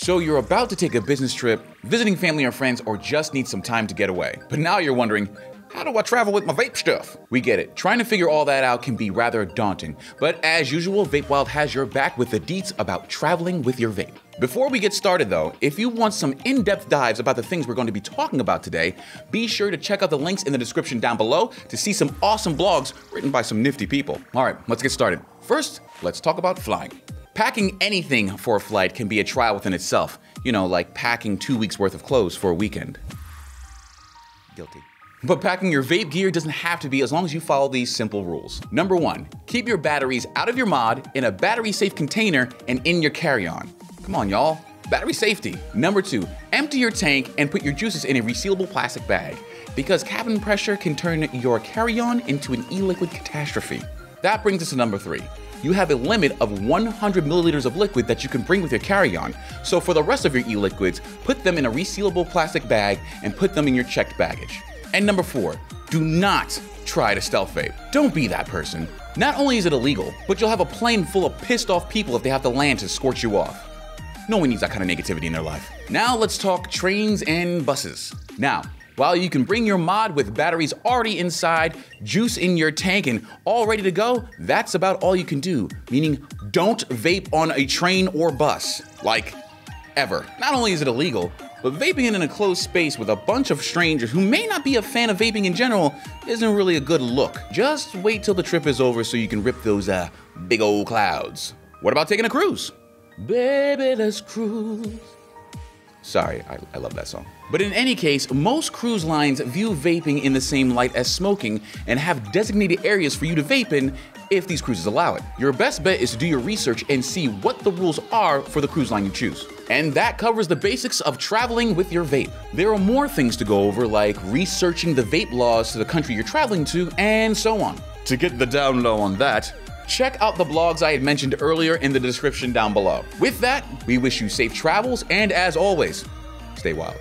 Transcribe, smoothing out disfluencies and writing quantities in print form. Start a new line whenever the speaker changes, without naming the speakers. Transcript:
So you're about to take a business trip, visiting family or friends, or just need some time to get away. But now you're wondering, how do I travel with my vape stuff? We get it. Trying to figure all that out can be rather daunting. But as usual, VapeWild has your back with the deets about traveling with your vape. Before we get started though, if you want some in-depth dives about the things we're going to be talking about today, be sure to check out the links in the description down below to see some awesome blogs written by some nifty people. All right, let's get started. First, let's talk about flying. Packing anything for a flight can be a trial within itself. You know, like packing 2 weeks worth of clothes for a weekend. Guilty. But packing your vape gear doesn't have to be as long as you follow these simple rules. Number 1, keep your batteries out of your mod, in a battery-safe container, and in your carry-on. Come on, y'all. Battery safety. Number 2, empty your tank and put your juices in a resealable plastic bag, because cabin pressure can turn your carry-on into an e-liquid catastrophe. That brings us to number 3. You have a limit of 100 milliliters of liquid that you can bring with your carry-on. So for the rest of your e-liquids, put them in a resealable plastic bag and put them in your checked baggage. And number 4, do not try to stealth vape. Don't be that person. Not only is it illegal, but you'll have a plane full of pissed off people if they have to land to scorch you off. No one needs that kind of negativity in their life. Now let's talk trains and buses. Now, while you can bring your mod with batteries already inside, juice in your tank, and all ready to go, that's about all you can do. Meaning, don't vape on a train or bus. Like, ever. Not only is it illegal, but vaping in an enclosed space with a bunch of strangers who may not be a fan of vaping in general isn't really a good look. Just wait till the trip is over so you can rip those big old clouds. What about taking a cruise? Baby, let's cruise. Sorry, I love that song. But in any case, most cruise lines view vaping in the same light as smoking and have designated areas for you to vape in if these cruises allow it. Your best bet is to do your research and see what the rules are for the cruise line you choose. And that covers the basics of traveling with your vape. There are more things to go over, like researching the vape laws to the country you're traveling to, and so on. To get the down low on that, check out the blogs I had mentioned earlier in the description down below. With that, we wish you safe travels, and as always, stay wild.